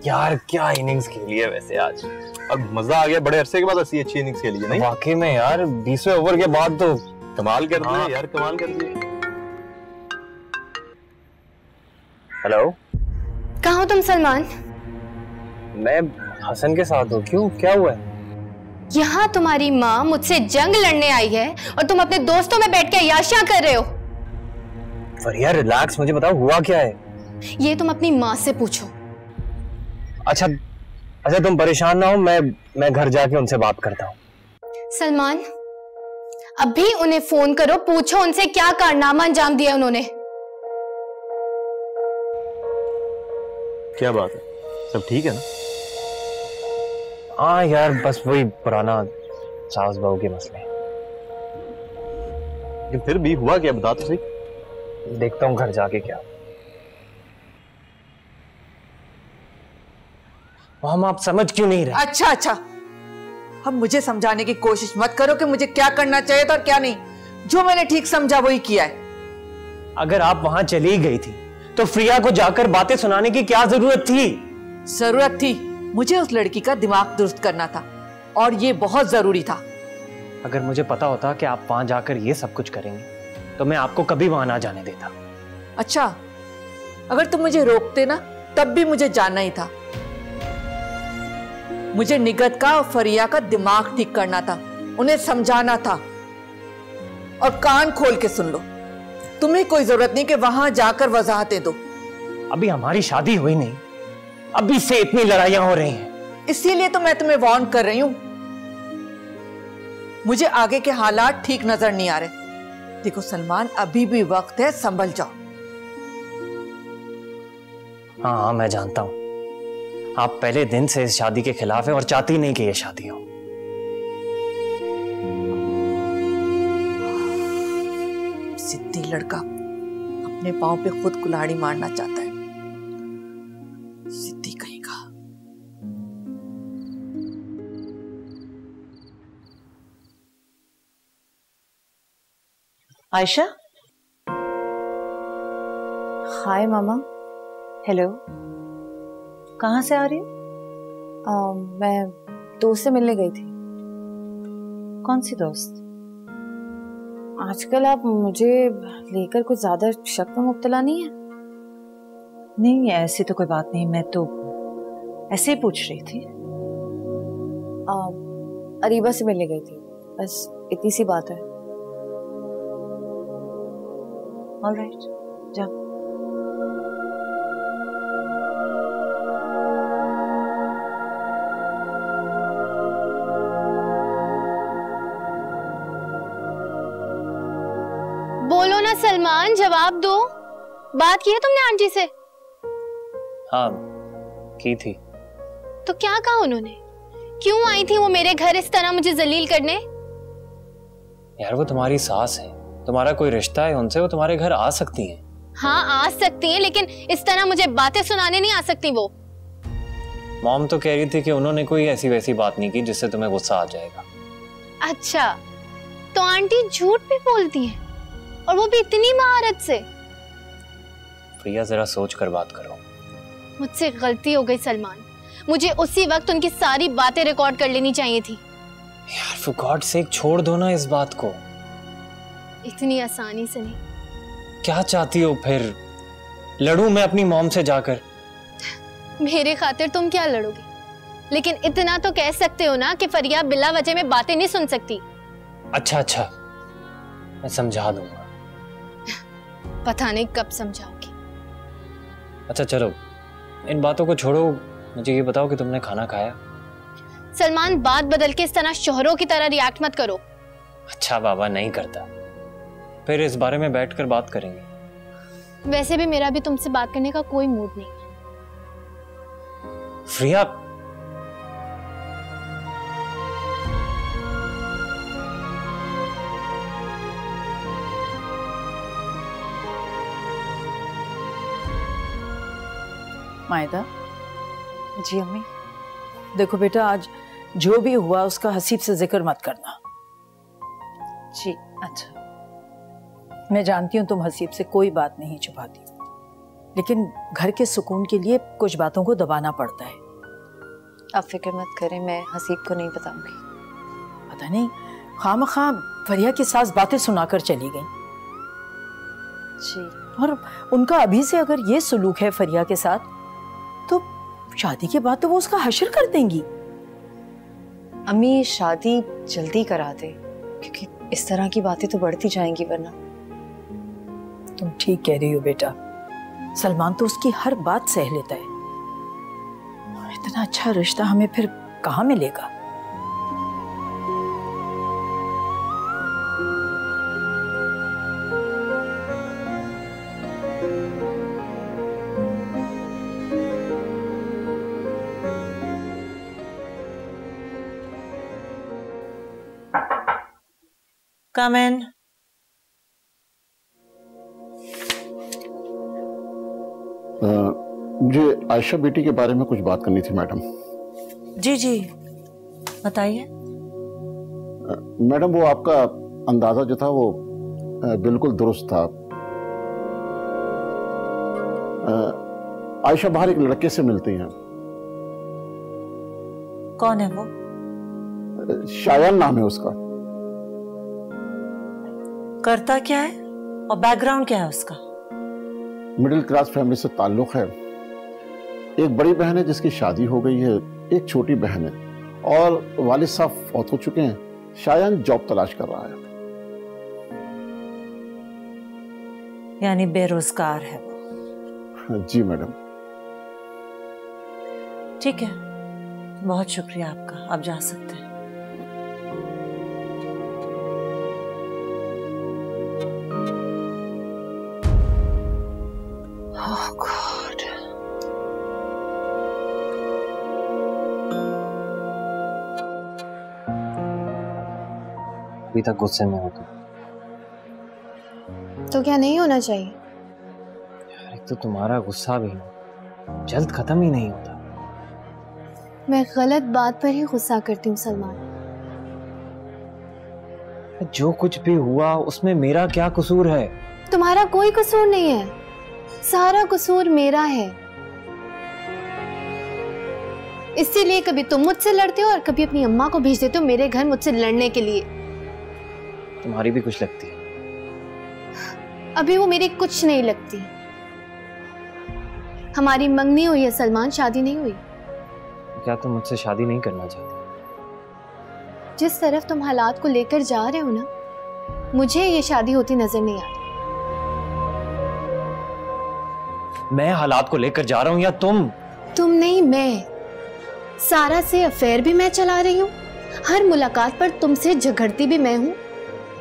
यार क्या इनिंग्स खेली है वैसे आज। अब मजा आ गया, बड़े अरसे के बाद ऐसी अच्छी इनिंग्स खेली है। नहीं वाकई में यार, 20वें ओवर के बाद तो कमाल कर दिया यार, कमाल कर दिया। हेलो, कहाँ हो तुम सलमान? मैं हसन के साथ हूँ। क्यों, क्या हुआ है? यहाँ तुम्हारी माँ मुझसे जंग लड़ने आई है और तुम अपने दोस्तों में बैठ के अय्याशियां कर रहे हो। फरिया रिलैक्स, मुझे बताओ हुआ क्या है? ये तुम अपनी माँ से पूछो। अच्छा तुम परेशान ना हो, मैं घर जाके उनसे बात करता हूँ। सलमान, अभी उन्हें फोन करो, पूछो उनसे क्या कारनामा अंजाम दिया उन्होंने। क्या बात है, सब ठीक है ना? हाँ यार, बस वही पुराना सास बहू के मसले। लेकिन फिर भी हुआ क्या, बता तो सही। देखता हूँ घर जाके क्या। हम आप समझ क्यों नहीं रहे? अच्छा, अब मुझे समझाने की कोशिश मत करो कि मुझे क्या करना चाहिए था और क्या नहीं। जो मैंने ठीक समझा वही किया है। अगर आप वहां चली गई थी तो फ्रिया को जाकर बातें सुनाने की क्या जरूरत थी? जरूरत थी, मुझे उस लड़की का दिमाग दुरुस्त करना था और ये बहुत जरूरी था। अगर मुझे पता होता कि आप वहां जाकर ये सब कुछ करेंगे तो मैं आपको कभी वहां ना जाने देता। अच्छा, अगर तुम मुझे रोकते ना तब भी मुझे जाना ही था। मुझे निगत का और फरिया का दिमाग ठीक करना था, उन्हें समझाना था। और कान खोल के सुन लो, तुम्हें कोई जरूरत नहीं कि वहां जाकर वजाहतें दो। अभी हमारी शादी हुई नहीं, अभी से इतनी लड़ाइयां हो रही हैं। इसीलिए तो मैं तुम्हें वार्न कर रही हूं। मुझे आगे के हालात ठीक नजर नहीं आ रहे। देखो सलमान, अभी भी वक्त है, संभल जाओ। हाँ, मैं जानता हूं आप पहले दिन से इस शादी के खिलाफ है और चाहती नहीं कि ये शादी हो। जिद्दी लड़का अपने पांव पे खुद कुल्हाड़ी मारना चाहता है। जिद्दी कहीं का। आयशा। हाय मामा। हेलो, कहाँ से आ रही हो? मैं दोस्त से मिलने गई थी। कौन सी दोस्त? आजकल आप मुझे लेकर कुछ ज्यादा शक में मुब्तला नहीं है? नहीं, ऐसी तो कोई बात नहीं, मैं तो ऐसे ही पूछ रही थी। अरीबा से मिलने गई थी, बस इतनी सी बात है। ऑलराइट, जाओ। बोलो ना सलमान, जवाब दो। बात की है तुमने आंटी से? हाँ, की थी। तो क्या कहा उन्होंने? क्यों आई थी वो मेरे घर इस तरह मुझे जलील करने? यार वो तुम्हारी सास है, तुम्हारा कोई रिश्ता है उनसे, वो तुम्हारे घर आ सकती हैं। हाँ आ सकती हैं, लेकिन इस तरह मुझे बातें सुनाने नहीं आ सकती वो। मॉम तो कह रही थी कि उन्होंने कोई ऐसी वैसी बात नहीं की जिससे तुम्हें गुस्सा आ जाएगा। अच्छा, तो आंटी झूठ भी बोलती हैं, और वो भी इतनी महारत से? प्रिया, जरा सोच कर बात करो। मुझसे गलती हो गई सलमान, मुझे उसी वक्त उनकी सारी बातें रिकॉर्ड कर लेनी चाहिए थी। यार फॉर गॉड सेक छोड़ दो ना इस बात को। इतनी आसानी से नहीं। क्या चाहती हो फिर? लड़ूं मैं अपनी मॉम से जाकर? मेरे खातिर तुम क्या लड़ोगे, लेकिन इतना तो कह सकते हो ना कि फरिया बिला वजह में बातें नहीं सुन सकती। अच्छा, मैं समझा दूंगा। पता नहीं कब समझाओगी। अच्छा चलो, इन बातों को छोड़ो, मुझे ये बताओ कि तुमने खाना खाया? सलमान, बात बदल के इस तरह शोहरों की तरह रिएक्ट मत करो। अच्छा बाबा, नहीं करता। फिर इस बारे में बैठकर बात करेंगे। वैसे भी मेरा भी तुमसे बात करने का कोई मूड नहीं है। फ्रिया, मायदा। जी अम्मी। देखो बेटा, आज जो भी हुआ उसका हसीब से जिक्र मत करना। जी अच्छा। मैं जानती हूँ तुम हसीब से कोई बात नहीं छुपाती, लेकिन घर के सुकून के लिए कुछ बातों को दबाना पड़ता है। आप फिक्र मत करें, मैं हसीब को नहीं बताऊंगी। पता नहीं खामखा फरिया की सास बातें सुनाकर चली गई। जी। और उनका अभी से अगर ये सुलूक है फरिया के साथ, तो शादी के बाद तो वो उसका हश्र कर देंगी। अम्मी शादी जल्दी करा दे, क्योंकि इस तरह की बातें तो बढ़ती जाएंगी वरना। तुम ठीक कह रही हो बेटा, सलमान तो उसकी हर बात सह लेता है। इतना अच्छा रिश्ता हमें फिर कहाँ मिलेगा? Come in. मुझे आयशा बेटी के बारे में कुछ बात करनी थी मैडम। जी जी बताइए। मैडम वो आपका अंदाजा जो था वो बिल्कुल दुरुस्त था। आयशा बाहर एक लड़के से मिलती हैं। कौन है वो? शायान नाम है उसका। करता क्या है और बैकग्राउंड क्या है उसका? मिडिल क्लास फैमिली से ताल्लुक है। एक बड़ी बहन है जिसकी शादी हो गई है, एक छोटी बहन है और वालिद साहब फौत हो चुके हैं। शायान जॉब तलाश कर रहा है। यानी बेरोजगार है वो? जी मैडम। ठीक है, बहुत शुक्रिया आपका, आप जा सकते हैं। Oh God. अभी तक गुस्से में हो तुम। तो क्या नहीं होना चाहिए? एक तो तुम्हारा गुस्सा भी जल्द खत्म ही नहीं होता। मैं गलत बात पर ही गुस्सा करती हूँ सलमान। जो कुछ भी हुआ उसमें मेरा क्या कसूर है? तुम्हारा कोई कसूर नहीं है, सारा कसूर मेरा है। इसीलिए कभी तुम मुझसे लड़ते हो और कभी अपनी अम्मा को भेज देते हो मेरे घर मुझसे लड़ने के लिए। तुम्हारी भी कुछ लगती है। अभी वो मेरी कुछ नहीं लगती। हमारी मंगनी हुई है सलमान, शादी नहीं हुई। क्या तुम मुझसे शादी नहीं करना चाहती? जिस तरफ तुम हालात को लेकर जा रहे हो ना, मुझे ये शादी होती नजर नहीं आती। मैं हालात को लेकर जा रहा हूं या तुम? तुम नहीं, मैं। सारा से अफेयर भी मैं चला रही हूँ, हर मुलाकात पर तुमसे झगड़ती भी मैं हूँ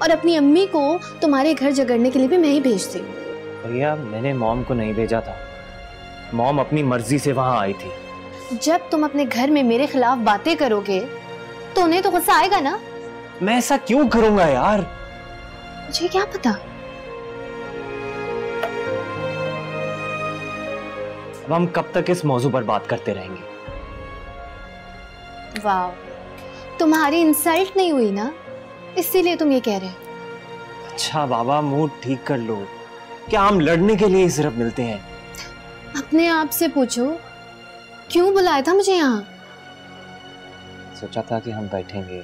और अपनी अम्मी को तुम्हारे घर झगड़ने के लिए भी मैं ही भेजती हूँ। भैया मैंने मॉम को नहीं भेजा था, मॉम अपनी मर्जी से वहां आई थी। जब तुम अपने घर में मेरे खिलाफ बातें करोगे तो उन्हें तो गुस्सा आएगा ना। मैं ऐसा क्यों करूंगा यार? मुझे क्या पता। अब हम कब तक इस मौजू पर बात करते रहेंगे? वाह, तुम्हारी इंसल्ट नहीं हुई ना, इसीलिए तुम ये कह रहे हो। अच्छा बाबा, मूड ठीक कर लो। क्या हम लड़ने के लिए सिर्फ मिलते हैं? अपने आप से पूछो, क्यों बुलाया था मुझे यहाँ? सोचा था कि हम बैठेंगे,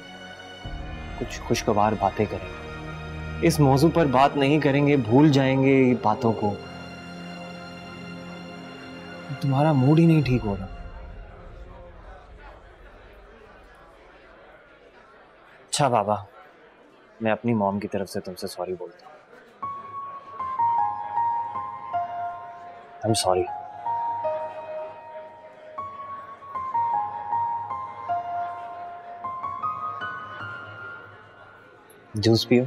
कुछ खुशगवार बातें करेंगे, इस मौजू पर बात नहीं करेंगे, भूल जाएंगे बातों को। तुम्हारा मूड ही नहीं ठीक हो रहा। अच्छा बाबा, मैं अपनी मॉम की तरफ से तुमसे सॉरी बोलता हूँ। I am sorry. जूस पियो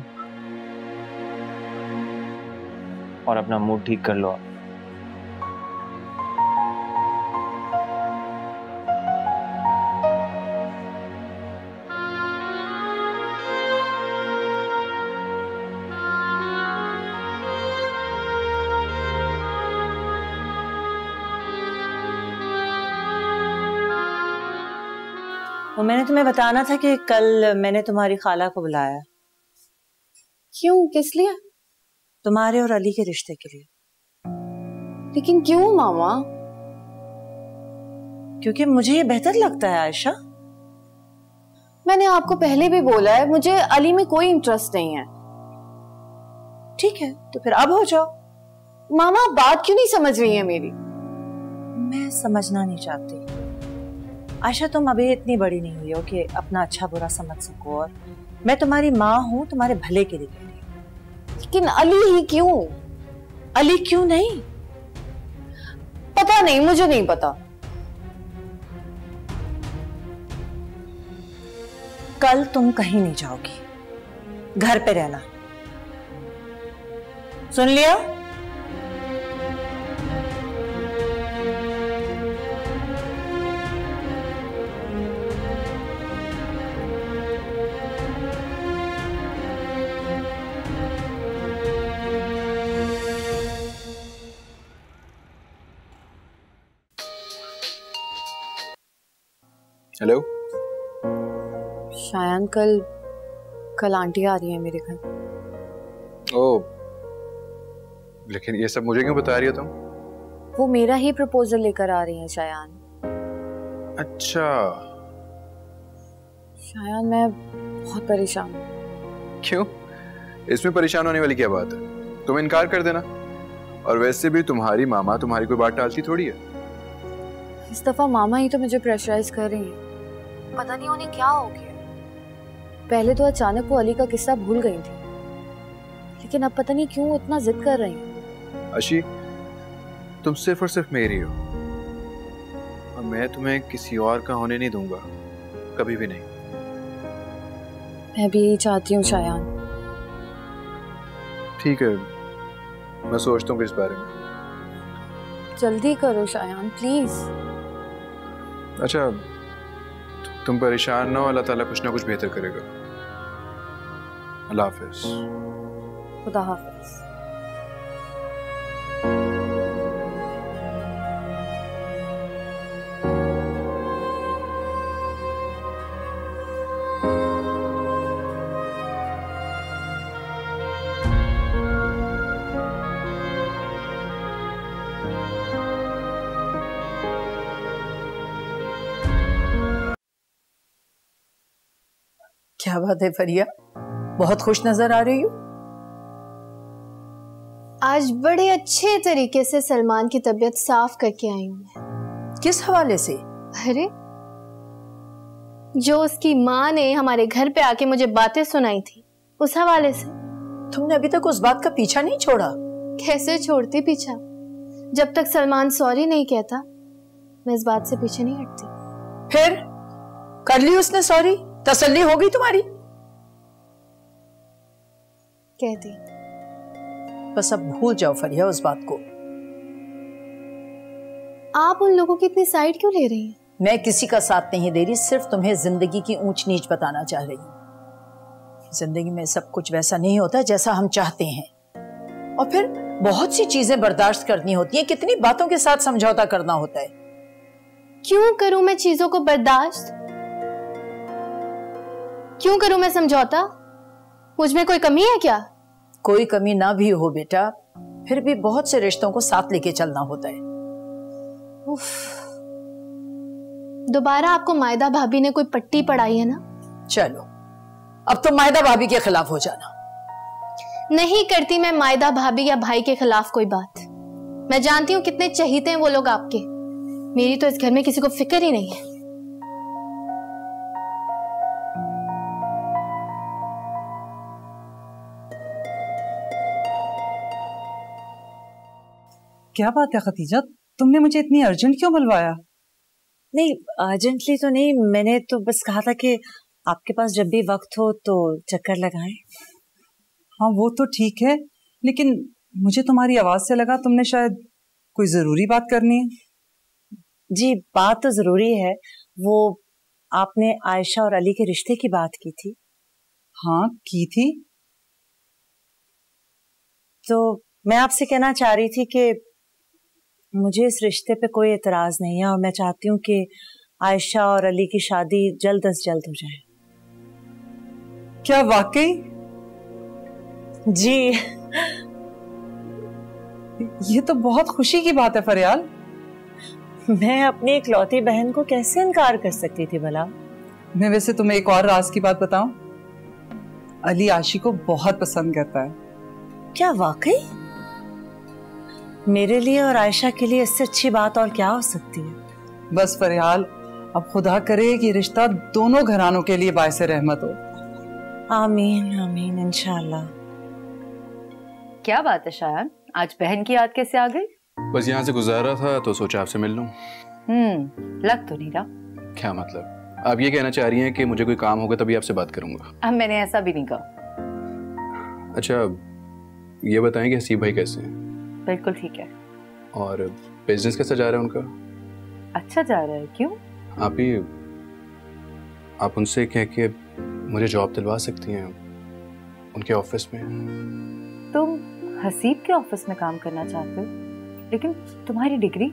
और अपना मूड ठीक कर लो आप। वो मैंने तुम्हें बताना था कि कल मैंने तुम्हारी खाला को बुलाया। क्यों, किस लिए? तुम्हारे और अली के रिश्ते के लिए। लेकिन क्यों मामा? क्योंकि मुझे ये बेहतर लगता है आयशा। मैंने आपको पहले भी बोला है, मुझे अली में कोई इंटरेस्ट नहीं है। ठीक है, तो फिर अब हो जाओ। मामा बात क्यों नहीं समझ रही है मेरी? मैं समझना नहीं चाहती आयशा, तुम अभी इतनी बड़ी नहीं हुई हो कि अपना अच्छा बुरा समझ सको, और मैं तुम्हारी माँ हूं, तुम्हारे भले के लिए कह रही हूं। लेकिन अली ही क्यों? अली क्यों नहीं? पता नहीं, मुझे नहीं पता। कल तुम कहीं नहीं जाओगी, घर पे रहना, सुन लिया? हेलो। शायन कल आंटी आ रही है मेरे घर। ओह, लेकिन ये सब मुझे क्यों बता रही हो तुम? वो मेरा ही प्रपोजल लेकर आ रही है शायन। अच्छा। शायन मैं बहुत परेशान हूँ। क्यों? इसमें परेशान होने वाली क्या बात है? तुम इनकार कर देना। और वैसे भी तुम्हारी मामा तुम्हारी कोई बात टालती थोड़ी है। इस दफा मामा ही तो मुझे प्रेशराइज कर रही है। पता नहीं उन्हें क्या हो गया। पहले तो अचानक वो अली का किस्सा भूल गई थी, लेकिन अब पता नहीं क्यों इतना जिद कर रही है। अशी, तुम सिर्फ और सिर्फ मेरी हो, और मैं तुम्हें किसी और का होने नहीं दूंगा, कभी भी नहीं। मैं भी यही चाहती हूँ शायन। ठीक है, मैं सोचता हूँ इस बारे में। जल्दी करो शायन प्लीज। अच्छा, तुम परेशान ना हो, अल्लाह ताला कुछ ना कुछ बेहतर करेगा। अल्लाह हाफिज। खुदा हाफिज। क्या बात है फरिया, बहुत खुश नजर आ रही हो। आज बड़े अच्छे तरीके से सलमान की तबीयत साफ करके आई हूँ मैं। किस हवाले से? अरे, जो उसकी माँ ने हमारे घर पे आके मुझे बातें सुनाई थी, उस हवाले से। तुमने अभी तक उस बात का पीछा नहीं छोड़ा? कैसे छोड़ती पीछा? जब तक सलमान सॉरी नहीं कहता, मैं इस बात से पीछे नहीं हटती। फिर कर ली उसने सॉरी, तसल्ली हो गई तुम्हारी? कहती बस अब भूल जाओ फरिया उस बात को। आप उन लोगों की इतनी साइड क्यों ले रही हैं? मैं किसी का साथ नहीं दे रही, सिर्फ तुम्हें जिंदगी की ऊंच नीच बताना चाह रही हूँ। जिंदगी में सब कुछ वैसा नहीं होता जैसा हम चाहते हैं, और फिर बहुत सी चीजें बर्दाश्त करनी होती हैं, कितनी बातों के साथ समझौता करना होता है। क्यों करूं मैं चीजों को बर्दाश्त? क्यों करूं मैं समझौता? मुझ में कोई कमी है क्या? कोई कमी ना भी हो बेटा, फिर भी बहुत से रिश्तों को साथ लेके चलना होता है। उफ, दोबारा आपको मायदा भाभी ने कोई पट्टी पढ़ाई है ना? चलो अब तो मायदा भाभी के खिलाफ हो जाना। नहीं करती मैं मायदा भाभी या भाई के खिलाफ कोई बात। मैं जानती हूँ कितने चहीते हैं वो लोग आपके। मेरी तो इस घर में किसी को फिक्र ही नहीं है। क्या बात है खतीजा, तुमने मुझे इतनी अर्जेंट क्यों बुलवाया? नहीं, अर्जेंटली तो नहीं, मैंने तो बस कहा था कि आपके पास जब भी वक्त हो तो चक्कर लगाएं। हाँ वो तो ठीक है, लेकिन मुझे तुम्हारी आवाज से लगा तुमने शायद कोई जरूरी बात करनी है। जी बात तो जरूरी है। वो आपने आयशा और अली के रिश्ते की बात की थी। हाँ की थी। तो मैं आपसे कहना चाह रही थी कि मुझे इस रिश्ते पे कोई एतराज नहीं है, और मैं चाहती हूँ कि आयशा और अली की शादी जल्द अज जल्द हो जाए। क्या वाकई? जी। ये तो बहुत खुशी की बात है फरियाल। मैं अपनी इकलौती बहन को कैसे इनकार कर सकती थी भला। मैं वैसे तुम्हें एक और राज की बात बताऊं, अली आशी को बहुत पसंद करता है। क्या वाकई? मेरे लिए और आयशा के लिए इससे अच्छी बात और क्या हो सकती है। बस फरियाल, अब खुदा करे कि रिश्ता दोनों घरानों के लिए बायसे रहमत हो। आमीन आमीन इंशाल्लाह। क्या बात है शायान, आज बहन की याद कैसे आ गई? बस यहाँ से गुजार रहा था तो सोचा आपसे मिल लूं। लग तो नहीं रहा। क्या मतलब? आप ये कहना चाह रही हैं कि मुझे कोई काम होगा तभी आपसे बात करूंगा? अब मैंने ऐसा भी नहीं कहा। अच्छा ये बताएं कि हसीब भाई कैसे हैं? बिल्कुल ठीक है। और बिजनेस कैसा जा रहा है उनका? अच्छा जा रहा है। क्यों? आप उनसे कह के मुझे जॉब दिलवा सकती हैं उनके ऑफिस में। तुम हसीब के ऑफिस में काम करना चाहते हो, लेकिन तुम्हारी डिग्री?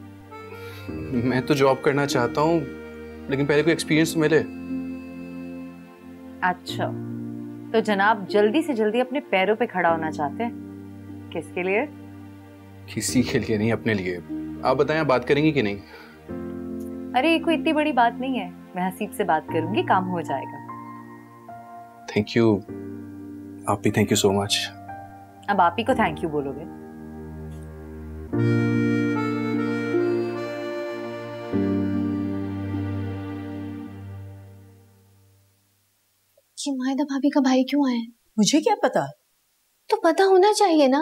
मैं तो जॉब करना चाहता हूँ, लेकिन पहले कोई एक्सपीरियंस तो मिले। अच्छा, तो जनाब जल्दी से जल्दी अपने पैरों पे खड़ा होना चाहते हैं। किसके लिए? किसी के लिए नहीं, अपने लिए। आप बताएं, आप बात करेंगी कि नहीं? अरे ये कोई इतनी बड़ी बात नहीं है, मैं हसीब से बात करूंगी, काम हो जाएगा। Thank you. आप भी थैंक यू सो मच। अब आप ही को थैंक यू बोलोगे। कि मायदा भाभी का भाई क्यों आया? मुझे क्या पता? तो पता होना चाहिए ना,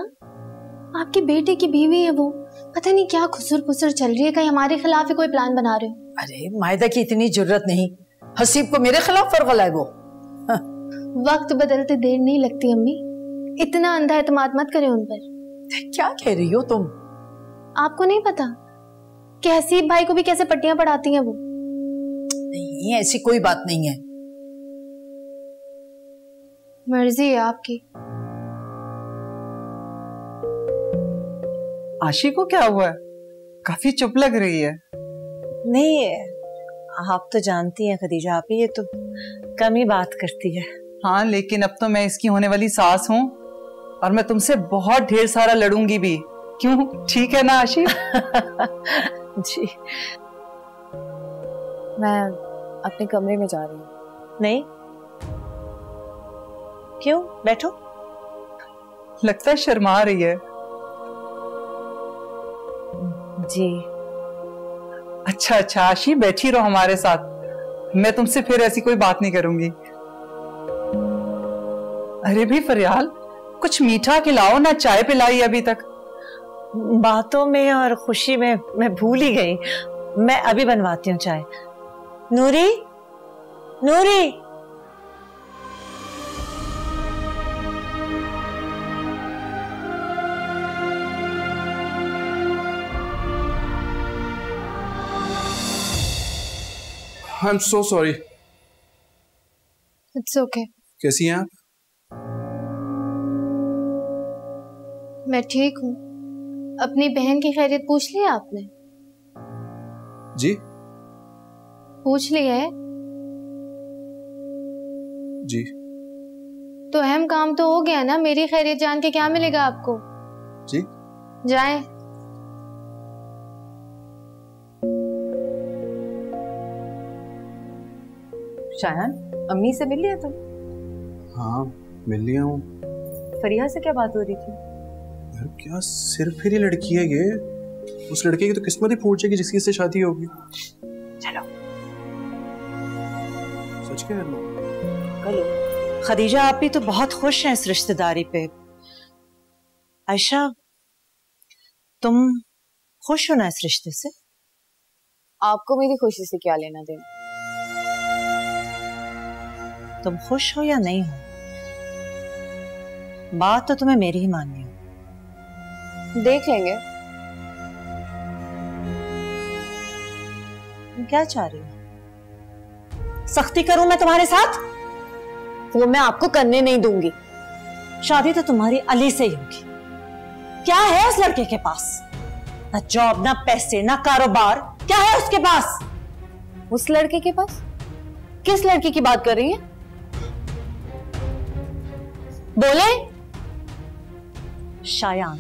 आपके बेटे की बीवी है वो। पता नहीं क्या खुसर खुसर चल रही है, कहीं हमारे खिलाफ ही कोई प्लान बना रहे हो। अरे मायदा की इतनी जरूरत नहीं, हसीब को मेरे खिलाफ फरगला है वो। हाँ। वक्त बदलते देर नहीं लगती अम्मी, इतना अंधा एतमाद मत करें उन पर। क्या कह रही हो तुम? आपको नहीं पता कि हसीब भाई को भी कैसे पट्टियां पढ़ाती हैं वो? नहीं, ऐसी कोई बात नहीं है। मर्जी है आपकी। आशी को क्या हुआ है? काफी चुप लग रही है। नहीं, आप तो जानती हैं खदीजा, आप ये तो कम ही बात करती है। हाँ, लेकिन अब तो मैं इसकी होने वाली सास हूँ और मैं तुमसे बहुत ढेर सारा लड़ूंगी भी। क्यों, ठीक है ना आशी? जी। मैं अपने कमरे में जा रही हूँ। नहीं, क्यों? बैठो। लगता है शर्मा रही है। जी। अच्छा अच्छा आशी, बैठी रहो हमारे साथ, मैं तुमसे फिर ऐसी कोई बात नहीं करूंगी। अरे भी फरियाल, कुछ मीठा खिलाओ ना, चाय पिलाई अभी तक। बातों में और खुशी में मैं भूल ही गई। मैं अभी बनवाती हूँ चाय। Noori, Noori. I am so sorry. It's okay. कैसी हैं आप? मैं ठीक हूँ। अपनी बहन की खैरियत पूछ ली आपने? जी पूछ ली है? जी। तो अहम काम तो हो गया ना, मेरी खैरियत जान के क्या मिलेगा आपको? जी जाएं। शायान, अम्मी से मिल लिया तुम? हाँ मिल लिया हूँ। फरिया से क्या बात हो रही थी? यार क्या सिर फिरी लड़की है ये। उस लड़के की तो किस्मत ही फूट जाएगी जिसकी इससे शादी होगी। चलो सच कह रहा हूँ। चलो। खदीजा, आप भी तो बहुत खुश हैं इस रिश्तेदारी पे। आयशा, तुम खुश हो ना इस रिश्ते से? आपको मेरी खुशी से क्या लेना देना? तुम खुश हो या नहीं हो, बात तो तुम्हें मेरी ही माननी है। देख लेंगे। तुम क्या चाह रही हो? सख्ती करूं मैं तुम्हारे साथ? वो मैं आपको करने नहीं दूंगी। शादी तो तुम्हारी अली से ही होगी। क्या है उस लड़के के पास? ना जॉब, ना पैसे, ना कारोबार, क्या है उसके पास? उस लड़के के पास? किस लड़के की बात कर रही हैं? बोले। शायान।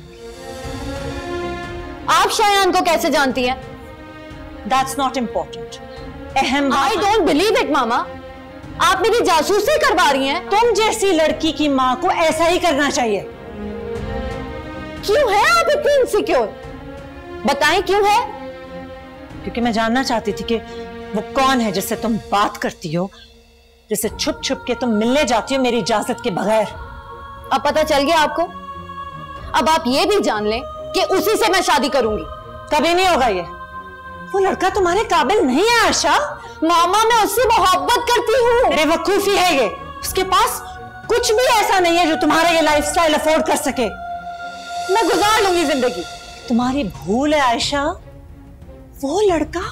आप शायान को कैसे जानती हैं? That's not important. अहम आई डोंट बिलीव इट मामा, आप मेरी जासूसी करवा रही हैं। तुम जैसी लड़की की माँ को ऐसा ही करना चाहिए। क्यों है आप इतनी इनसिक्योर? बताएं क्यों है? क्योंकि मैं जानना चाहती थी कि वो कौन है जिससे तुम बात करती हो, जिससे छुप छुप के तुम मिलने जाती हो मेरी इजाजत के बगैर। अब पता चल गया आपको? अब आप ये भी जान लें कि उसी से मैं शादी करूंगी। कभी नहीं होगा ये। वो लड़का तुम्हारे काबिल नहीं है आयशा। मामा मैं उससे मोहब्बत करती हूँ। बेवकूफी है ये। उसके पास कुछ भी ऐसा नहीं है जो तुम्हारा ये लाइफस्टाइल अफोर्ड कर सके। मैं गुजार लूंगी जिंदगी। तुम्हारी भूल है आयशा, वो लड़का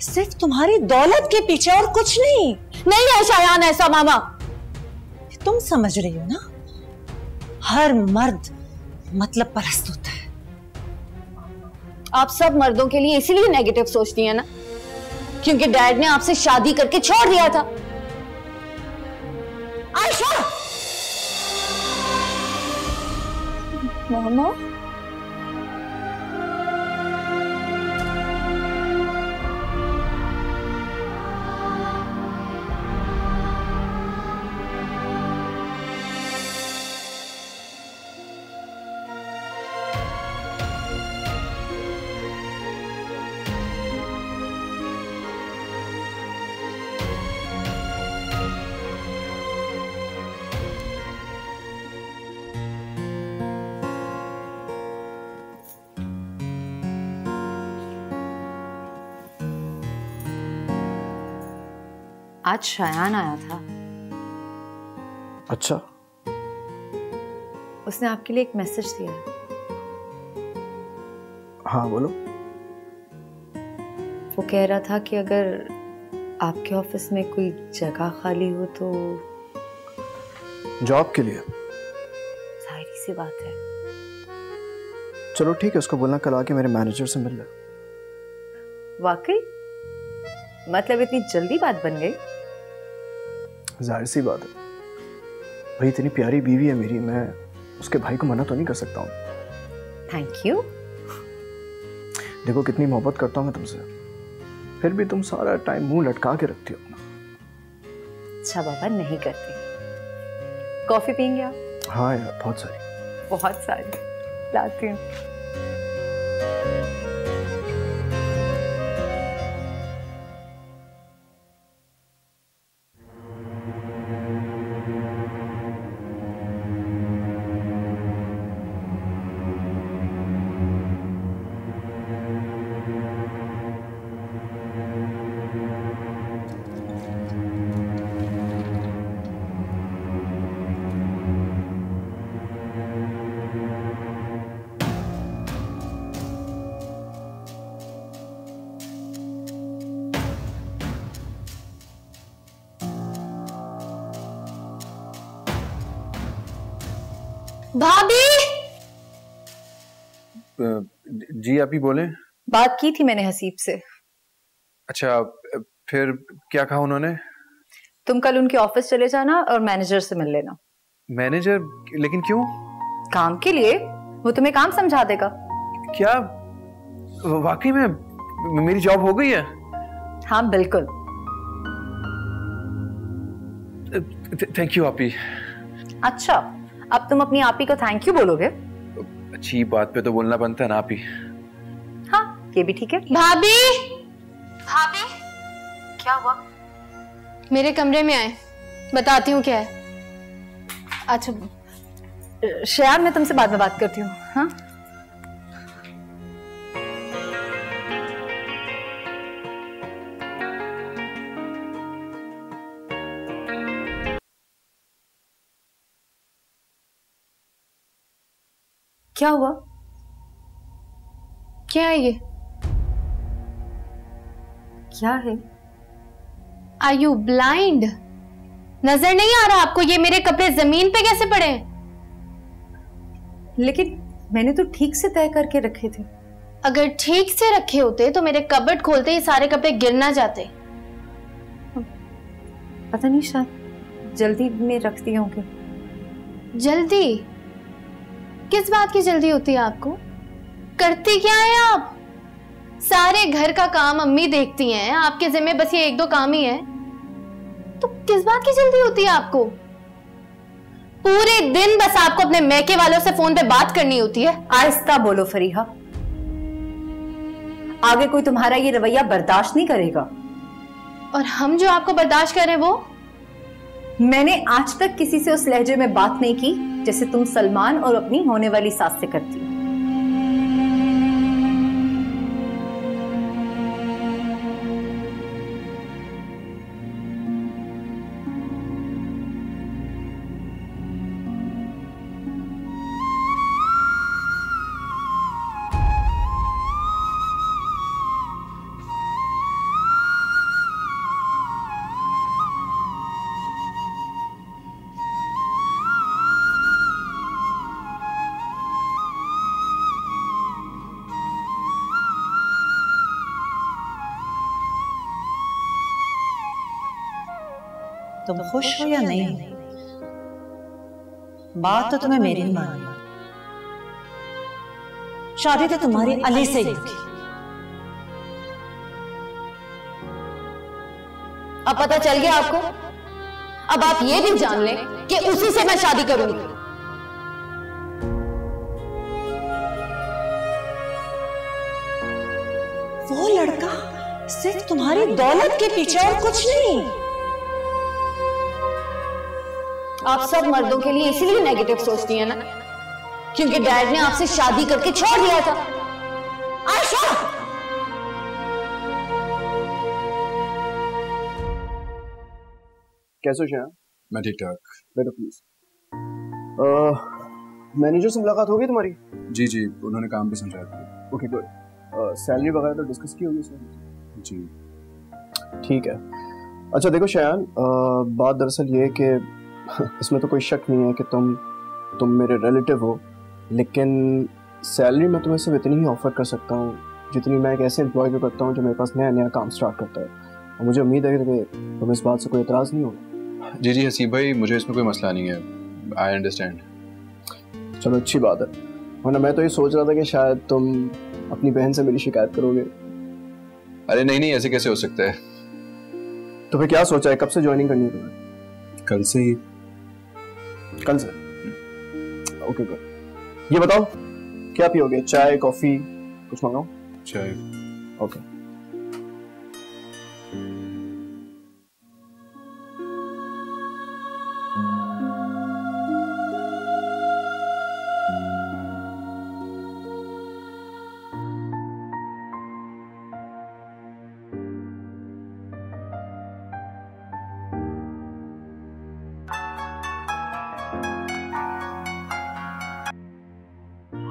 सिर्फ तुम्हारी दौलत के पीछे और कुछ नहीं। नहीं है शायान ऐसा मामा। तुम समझ रही हो ना, हर मर्द मतलब परस्त होता है। आप सब मर्दों के लिए इसीलिए नेगेटिव सोचती हैं ना, क्योंकि डैड ने आपसे शादी करके छोड़ दिया था। आयशा! मामा आज शायान आया था। अच्छा, उसने आपके लिए एक मैसेज दिया है। हाँ बोलो। वो कह रहा था कि अगर आपके ऑफिस में कोई जगह खाली हो तो। जॉब के लिए? जाहिर सी बात है। चलो ठीक है, उसको बोलना कल आके मेरे मैनेजर से मिल ले। वाकई? मतलब इतनी जल्दी बात बन गई? जाहिर सी बात है भाई, इतनी प्यारी बीवी है मेरी, मैं उसके भाई को मना तो नहीं कर सकता हूँ। Thank you. देखो कितनी मोहब्बत करता हूँ मैं तुमसे, फिर भी तुम सारा टाइम मुंह लटका के रखती हो अपना। अच्छा बाबा, नहीं करती। कॉफी पियेंगे आप? हाँ यार, बहुत सारी। बहुत सारी लाती हूँ। भाभी! जी आप ही बोले। बात की थी मैंने हसीब से। अच्छा, फिर क्या कहा उन्होंने? तुम कल उनके ऑफिस चले जाना और मैनेजर से मिल लेना। मैनेजर? लेकिन क्यों? काम के लिए, वो तुम्हें काम समझा देगा। क्या वाकई में मेरी जॉब हो गई है? हाँ बिल्कुल। थैंक यू आपी। अच्छा, अब तुम अपनी आपी को थैंक यू बोलोगे? अच्छी बात पे तो बोलना बनता है ना आपी। हाँ ये भी ठीक है। भाभी! भाभी! क्या हुआ? मेरे कमरे में आए, बताती हूँ क्या है। अच्छा श्रेया, मैं तुमसे बाद में बात करती हूँ। हाँ क्या हुआ? क्या है ये? क्या है? Are you blind? नजर नहीं आ रहा आपको ये मेरे कपड़े जमीन पे कैसे पड़े? लेकिन मैंने तो ठीक से तय करके रखे थे। अगर ठीक से रखे होते तो मेरे कबर्ड खोलते ही सारे कपड़े गिर ना जाते। पता नहीं, शायद जल्दी में रख दिए होंगे। जल्दी? किस बात की जल्दी होती है आपको? करते क्या है आप? सारे घर का काम अम्मी देखती हैं, आपके जिम्मे बस ये 1-2 काम ही है। तो किस बात की जल्दी होती है आपको? पूरे दिन बस आपको अपने मैके वालों से फोन पे बात करनी होती है। आहिस्ता बोलो फरीहा, आगे कोई तुम्हारा ये रवैया बर्दाश्त नहीं करेगा। और हम जो आपको बर्दाश्त कर रहे हैं वो? मैंने आज तक किसी से उस लहजे में बात नहीं की जैसे तुम सलमान और अपनी होने वाली सास से करती हो। तुम खुश हो या नहीं? बात तो तुम्हें मेरी ही माननी है। शादी तो तुम्हारी अली से ही होगी। अब पता चल गया आपको? अब आप ये भी जान लें कि उसी से मैं शादी करूंगी। वो लड़का सिर्फ तुम्हारी दौलत के पीछे और कुछ नहीं। आप सब मर्दों के लिए इसीलिए नेगेटिव सोचती हैं ना, क्योंकि डैड ने आपसे शादी करके छोड़ दिया था। आयशा! कैसे हो शायन? मैं ठीक ठाक। बैठो प्लीज। मैनेजर से मुलाकात हो गई तुम्हारी? जी जी, उन्होंने काम भी समझाया था। Okay good. सैलरी वगैरह तो डिस्कस की होगी सर? जी ठीक है। अच्छा देखो शायन, बात दरअसल ये है कि इसमें तो कोई शक नहीं है कि तुम मेरे रिलेटिव हो, लेकिन सैलरी मैं तुम्हें सिर्फ इतनी ही ऑफर कर सकता हूँ जितनी मैं एक ऐसे एम्प्लॉय को करता हूँ जो मेरे पास नया नया काम स्टार्ट करता है। और मुझे उम्मीद है कि तुम इस बात से कोई एतराज़ नहीं होगा। जी जी हसीब भाई, मुझे इसमें कोई मसला नहीं है। I understand. चलो अच्छी बात है, वरना मैं तो ये सोच रहा था कि शायद तुम अपनी बहन से मेरी शिकायत करोगे। अरे नहीं नहीं, ऐसे कैसे हो सकता है। तो फिर क्या सोचा है, कब से ज्वाइनिंग करनी है तुम्हें? कल से ही। कल से? Okay good. ये बताओ क्या पियोगे, चाय कॉफी कुछ मंगाओ? चाय। ओके।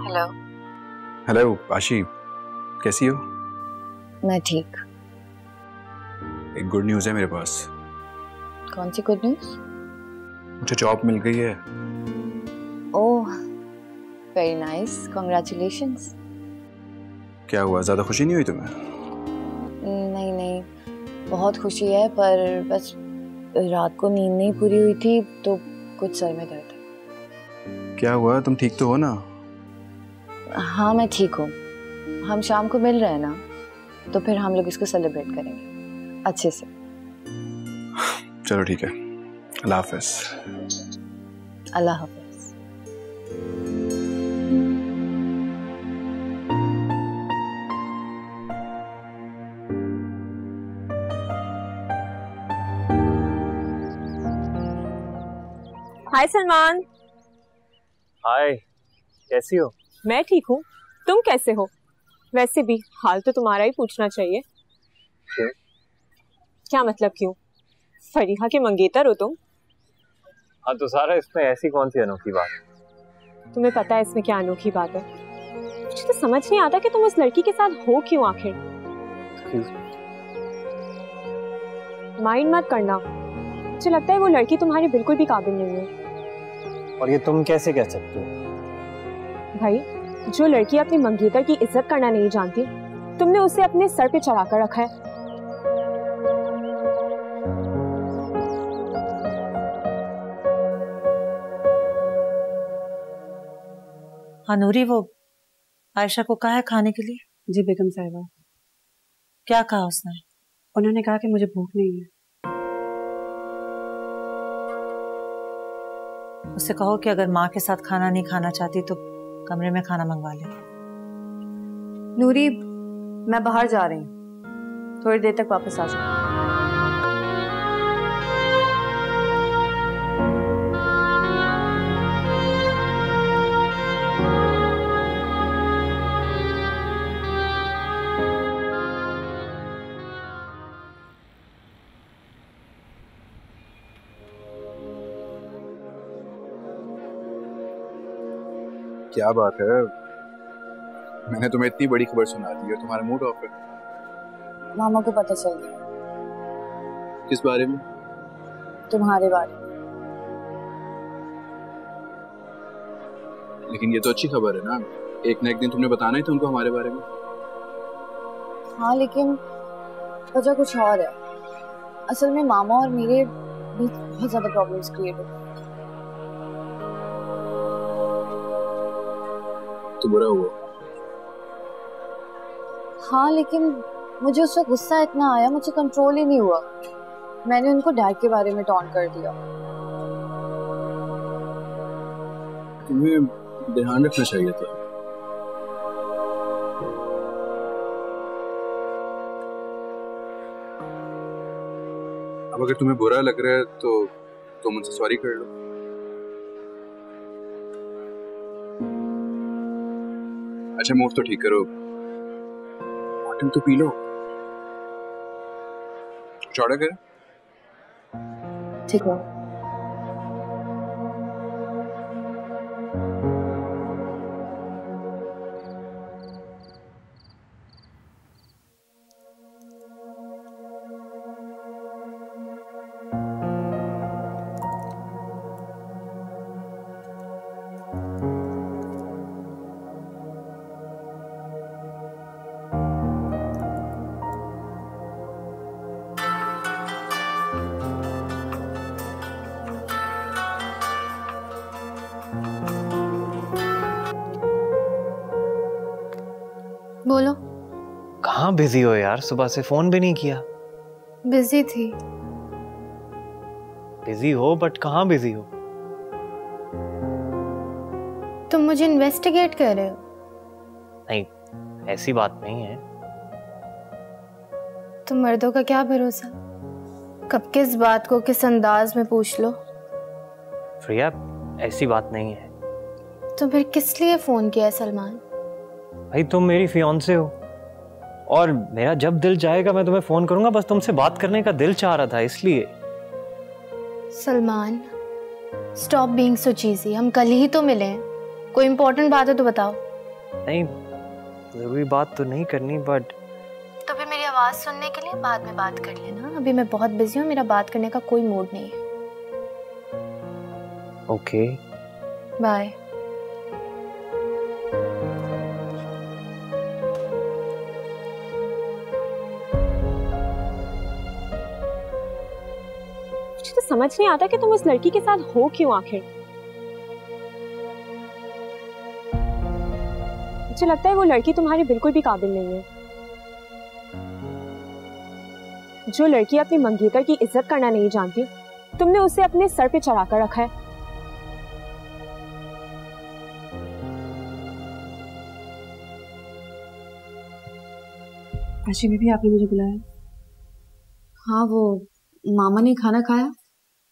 हेलो। हेलो आशी, कैसी हो? मैं ठीक। एक गुड न्यूज़ है मेरे पास। कौन सी गुड न्यूज़? मुझे जॉब मिल गई है। Oh very nice, congratulations. क्या हुआ, ज़्यादा खुशी नहीं हुई तुम्हें? नहीं नहीं, बहुत खुशी है, पर बस रात को नींद नहीं पूरी हुई थी तो कुछ सर में दर्द है। क्या हुआ, तुम ठीक तो हो ना? हाँ मैं ठीक हूँ। हम शाम को मिल रहे हैं ना, तो फिर हम लोग इसको सेलिब्रेट करेंगे अच्छे से। चलो ठीक है, अल्लाह हाफ़िज़। अल्लाह हाफ़िज़। हाय सलमान। हाय, कैसी हो? मैं ठीक हूँ, तुम कैसे हो? वैसे भी हाल तो तुम्हारा ही पूछना चाहिए। क्यों? क्या मतलब क्यों? फरीहा के मंगेतर हो तुम। हाँ तो सारा इसमें ऐसी कौन सी अनोखी बात? तुम्हें पता है इसमें क्या अनोखी बात है? मुझे तो समझ नहीं आता कि तुम उस लड़की के साथ हो क्यों आखिर। माइंड मत करना, मुझे लगता है वो लड़की तुम्हारी बिल्कुल भी काबिल नहीं है। और ये तुम कैसे कह सकते हो? भाई, जो लड़की अपनी मंगेतर की इज्जत करना नहीं जानती, तुमने उसे अपने सर पे चढ़ाकर रखा है। हाँ नूरी, वो आयशा को कहा है खाने के लिए? जी बेगम साहिबा। क्या कहा उसने? उन्होंने कहा कि मुझे भूख नहीं है। उससे कहो कि अगर माँ के साथ खाना नहीं खाना चाहती तो कमरे में खाना मंगवा ले। नूरी, मैं बाहर जा रही हूँ, थोड़ी देर तक वापस आ जाऊँ। क्या बात है, मैंने तुम्हें इतनी बड़ी खबर सुना दी है, तुम्हारा मूड ऑफ है? मामा को पता चल गया। किस बारे में? तुम्हारे बारे में। लेकिन ये तो अच्छी खबर है ना, एक न एक दिन तुमने बताना ही था उनको हमारे बारे में। हाँ, लेकिन वजह कुछ और है। असल में मामा और मेरे बीच बहुत ज्यादा प्रॉब्लम्स क्रिएट हो गए। तो बुरा हुआ? हाँ, लेकिन मुझे उस वक्त गुस्सा इतना आया, मुझे कंट्रोल ही नहीं हुआ। मैंने उनको डैड के बारे में टॉन्ट कर दिया। तुम्हें ध्यान रखना चाहिए था। अब अगर तुम्हें बुरा लग रहा है तो मुझसे सॉरी कर लो। अच्छा, मूड तो ठीक करो, वाटर तो पी लो। कुछ ऑर्डर करें? ठीक है। बोलो। कहाँ बिजी हो यार, सुबह से फोन भी नहीं किया। बिजी थी। बिजी हो बट कहाँ बिजी हो? तुम मुझे इन्वेस्टिगेट कर रहे हो? नहीं, ऐसी बात नहीं है। तुम मर्दों का क्या भरोसा, कब किस बात को किस अंदाज में पूछ लो। प्रिया, ऐसी बात नहीं है। तो फिर किस लिए फोन किया है सलमान? भाई तुम मेरी फियांसे हो और मेरा जब दिल चाहेगा मैं तुम्हें फोन करूंगा। बस तुमसे बात करने का दिल चाह रहा था इसलिए। Salman, stop being so cheesy. हम कल ही तो मिले हैं, कोई इंपॉर्टेंट बात है तो बताओ। नहीं, जरूरी बात तो नहीं करनी, बट तो फिर मेरी आवाज सुनने के लिए बाद में बात कर लेना। अभी मैं बहुत बिजी हूँ, मेरा बात करने का कोई मूड नहीं है। Okay, bye. मुझे तो समझ नहीं आता कि तुम उस लड़की के साथ हो क्यों आखिर। मुझे लगता है वो लड़की तुम्हारे बिल्कुल भी काबिल नहीं है। जो लड़की अपनी मंगेतर की इज्जत करना नहीं जानती, तुमने उसे अपने सर पे चढ़ाकर रखा है। आशी बीबी, आपने मुझे बुलाया? हाँ, वो मामा ने खाना खाया?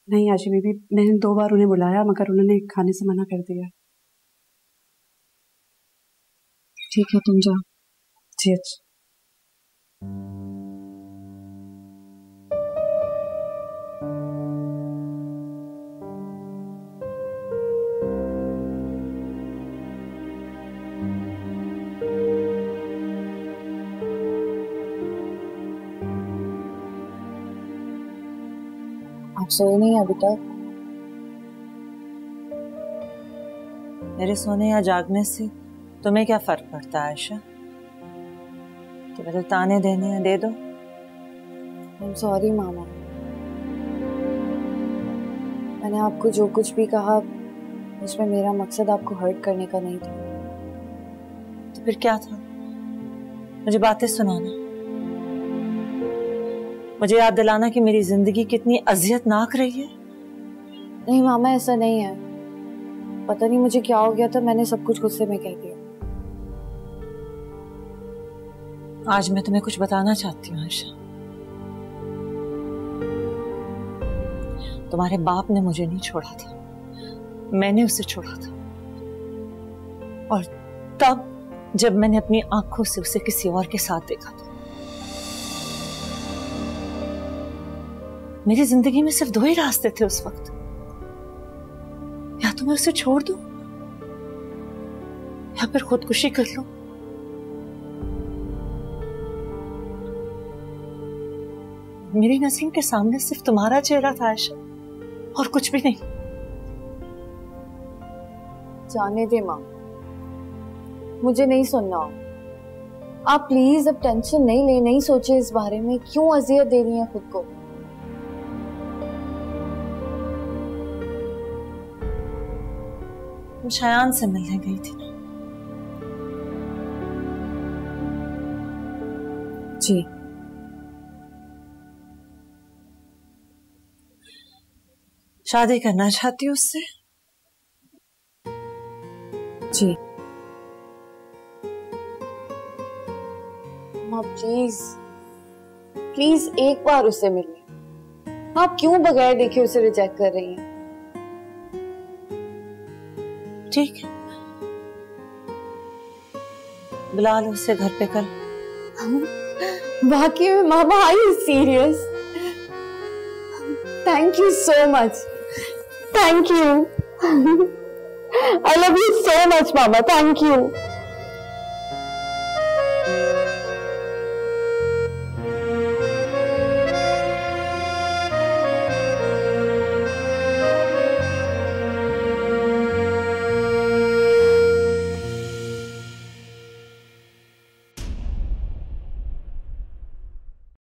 नहीं आशी बीबी, मैंने 2 बार उन्हें बुलाया मगर उन्होंने खाने से मना कर दिया। ठीक है, तुम जाओ। जी अच्छा। आप सोए नहीं अभी तक? मेरे सोने या जागने से तुम्हें क्या फर्क पड़ता है आयशा? तुम्हें तो ताने देने हैं, दे दो। I'm sorry मामा, मैंने आपको जो कुछ भी कहा उसमें मेरा मकसद आपको हर्ट करने का नहीं था। फिर क्या था? मुझे बातें सुनाना, मुझे याद दिलाना कि मेरी जिंदगी कितनी अजियतनाक रही है। नहीं मामा, ऐसा नहीं है। पता नहीं मुझे क्या हो गया था, मैंने सब कुछ गुस्से में कह दिया। आज मैं तुम्हें कुछ बताना चाहती हूँ आयशा। तुम्हारे बाप ने मुझे नहीं छोड़ा था, मैंने उसे छोड़ा था। और तब जब मैंने अपनी आंखों से उसे किसी और के साथ देखा था, मेरी जिंदगी में सिर्फ दो ही रास्ते थे उस वक्त। या तो मैं उसे छोड़ दूं या फिर खुदकुशी कर लूं। मेरी नसीम के सामने सिर्फ तुम्हारा चेहरा था आयशा, और कुछ भी नहीं। जाने दे माँ, मुझे नहीं सुनना। आप प्लीज अब टेंशन नहीं ले, नहीं सोचे इस बारे में। क्यों अजियत दे रही हैं खुद को? तुम शायान से मिलने गई थी ना? जी। शादी करना चाहती हो उससे? जी। माँ प्लीज प्लीज एक बार उससे मिलिए। आप क्यों बगैर देखे उसे रिजेक्ट कर रही हैं? ठीक है, बुला लो उसे घर पे कल। वाकई में मामा, are you serious? Thank you so much. Thank you. I love you so much, Mama. Thank you.